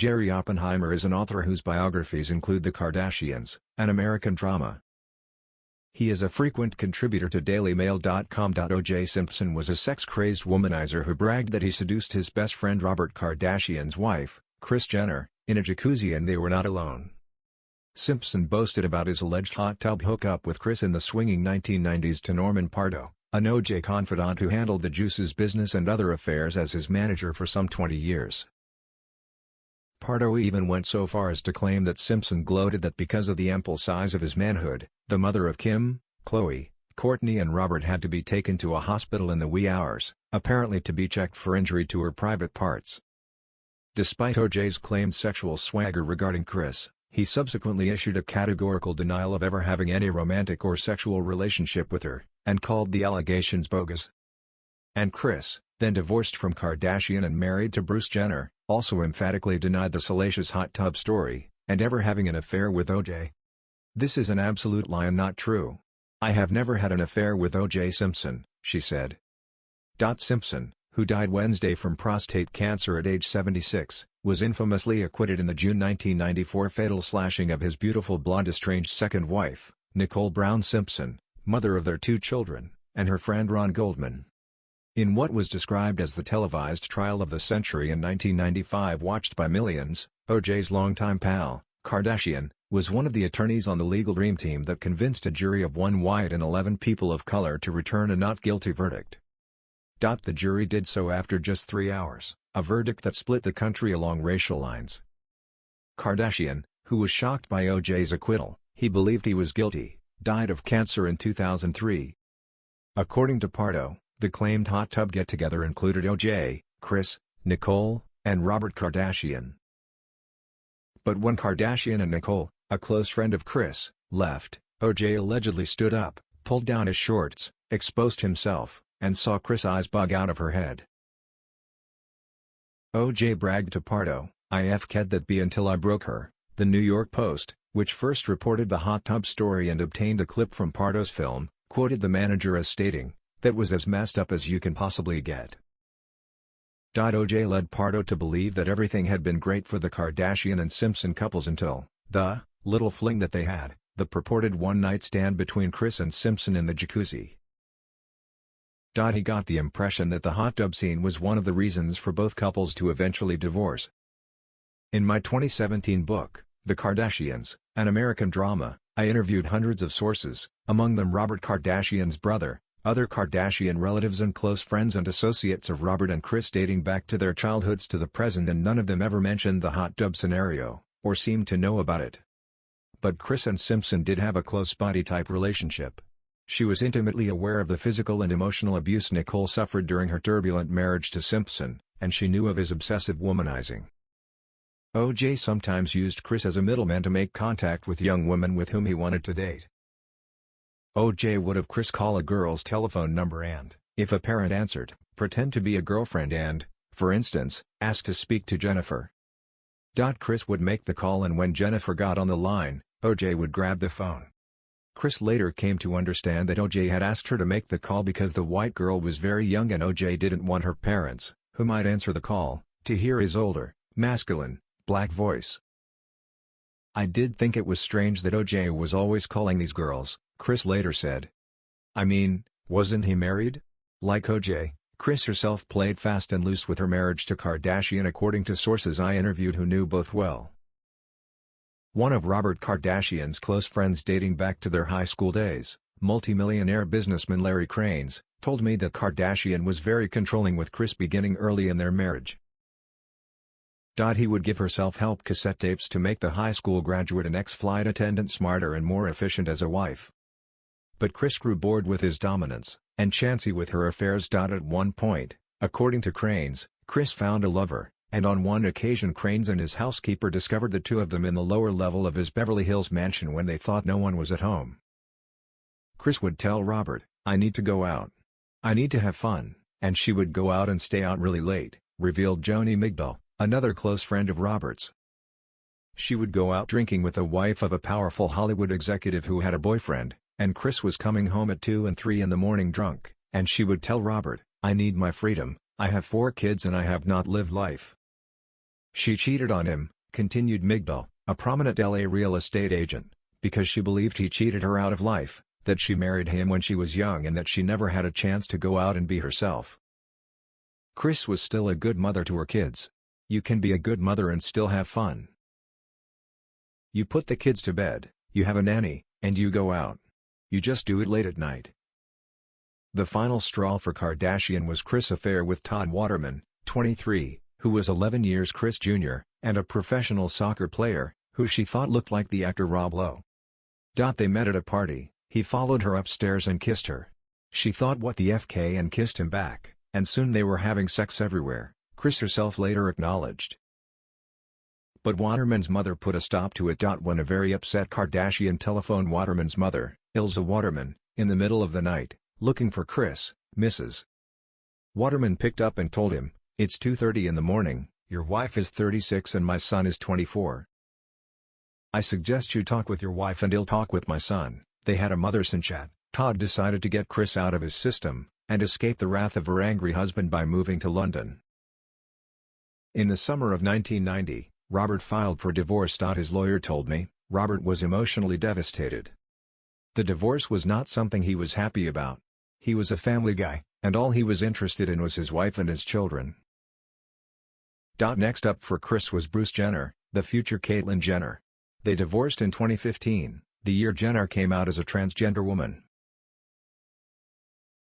Jerry Oppenheimer is an author whose biographies include The Kardashians, an American drama. He is a frequent contributor to DailyMail.com. O.J. Simpson was a sex-crazed womanizer who bragged that he seduced his best friend Robert Kardashian's wife, Kris Jenner, in a jacuzzi and they were not alone. Simpson boasted about his alleged hot tub hookup with Kris in the swinging 1990s to Norman Pardo, an O.J. confidant who handled the Juice's business and other affairs as his manager for some 20 years. Pardo even went so far as to claim that Simpson gloated that because of the ample size of his manhood, the mother of Kim, Khloe, Kourtney and Robert had to be taken to a hospital in the wee hours, apparently to be checked for injury to her private parts. Despite O.J.'s claimed sexual swagger regarding Kris, he subsequently issued a categorical denial of ever having any romantic or sexual relationship with her, and called the allegations bogus. And Kris, then divorced from Kardashian and married to Bruce Jenner, also emphatically denied the salacious hot tub story, and ever having an affair with O.J. "This is an absolute lie and not true. I have never had an affair with O.J. Simpson," she said. Simpson, who died Wednesday from prostate cancer at age 76, was infamously acquitted in the June 1994 fatal slashing of his beautiful blonde estranged second wife, Nicole Brown Simpson, mother of their 2 children, and her friend Ron Goldman. In what was described as the televised trial of the century in 1995 watched by millions, O.J.'s longtime pal, Kardashian, was one of the attorneys on the legal dream team that convinced a jury of 1 white and 11 people of color to return a not guilty verdict. The jury did so after just 3 hours, a verdict that split the country along racial lines. Kardashian, who was shocked by O.J.'s acquittal, he believed he was guilty, died of cancer in 2003. According to Pardo, the claimed hot tub get-together included O.J., Kris, Nicole, and Robert Kardashian. But when Kardashian and Nicole, a close friend of Kris, left, O.J. allegedly stood up, pulled down his shorts, exposed himself, and saw Kris' eyes bug out of her head. O.J. bragged to Pardo, "I f'd that b until I broke her." The New York Post, which first reported the hot tub story and obtained a clip from Pardo's film, quoted the manager as stating, "That was as messed up as you can possibly get." O.J. led Pardo to believe that everything had been great for the Kardashian and Simpson couples until the little fling that they had, the purported one-night stand between Kris and Simpson in the jacuzzi. He got the impression that the hot tub scene was one of the reasons for both couples to eventually divorce. In my 2017 book, The Kardashians, an American drama, I interviewed hundreds of sources, among them Robert Kardashian's brother, other Kardashian relatives and close friends and associates of Robert and Kris dating back to their childhoods to the present, and none of them ever mentioned the hot tub scenario, or seemed to know about it. But Kris and Simpson did have a close buddy-type relationship. She was intimately aware of the physical and emotional abuse Nicole suffered during her turbulent marriage to Simpson, and she knew of his obsessive womanizing. O.J. sometimes used Kris as a middleman to make contact with young women with whom he wanted to date. O.J. would have Kris call a girl's telephone number and, if a parent answered, pretend to be a girlfriend and, for instance, ask to speak to Jennifer. Kris would make the call, and when Jennifer got on the line, O.J. would grab the phone. Kris later came to understand that O.J. had asked her to make the call because the white girl was very young and O.J. didn't want her parents, who might answer the call, to hear his older, masculine, black voice. "I did think it was strange that O.J. was always calling these girls," Kris later said. "I mean, wasn't he married?" Like O.J., Kris herself played fast and loose with her marriage to Kardashian, according to sources I interviewed who knew both well. One of Robert Kardashian's close friends dating back to their high school days, multimillionaire businessman Larry Cranes, told me that Kardashian was very controlling with Kris beginning early in their marriage. He would give her self-help cassette tapes to make the high school graduate and ex-flight attendant smarter and more efficient as a wife. But Kris grew bored with his dominance, and chancy with her affairs. At one point, according to Cranes, Kris found a lover, and on one occasion Cranes and his housekeeper discovered the two of them in the lower level of his Beverly Hills mansion when they thought no one was at home. Kris would tell Robert, "I need to go out. I need to have fun," and she would go out and stay out really late, revealed Joni Migdal, another close friend of Robert's. She would go out drinking with the wife of a powerful Hollywood executive who had a boyfriend, and Kris was coming home at 2 and 3 in the morning drunk, and she would tell Robert, "I need my freedom, I have 4 kids and I have not lived life." She cheated on him, continued Migdal, a prominent LA real estate agent, because she believed he cheated her out of life, that she married him when she was young and that she never had a chance to go out and be herself. Kris was still a good mother to her kids. You can be a good mother and still have fun. You put the kids to bed, you have a nanny, and you go out. You just do it late at night. The final straw for Kardashian was Kris' affair with Todd Waterman, 23, who was 11 years Kris Jr., and a professional soccer player, who she thought looked like the actor Rob Lowe. They met at a party, he followed her upstairs and kissed her. She thought what the FK and kissed him back, and soon they were having sex everywhere, Kris herself later acknowledged. But Waterman's mother put a stop to it. When a very upset Kardashian telephoned Waterman's mother, Ilza Waterman, in the middle of the night, looking for Kris, Mrs. Waterman picked up and told him, "It's 2:30 in the morning, your wife is 36 and my son is 24. I suggest you talk with your wife and I'll talk with my son." They had a mother-son chat. Todd decided to get Kris out of his system, and escape the wrath of her angry husband by moving to London. In the summer of 1990, Robert filed for divorce. His lawyer told me, Robert was emotionally devastated. The divorce was not something he was happy about. He was a family guy, and all he was interested in was his wife and his children. Next up for Kris was Bruce Jenner, the future Caitlyn Jenner. They divorced in 2015, the year Jenner came out as a transgender woman.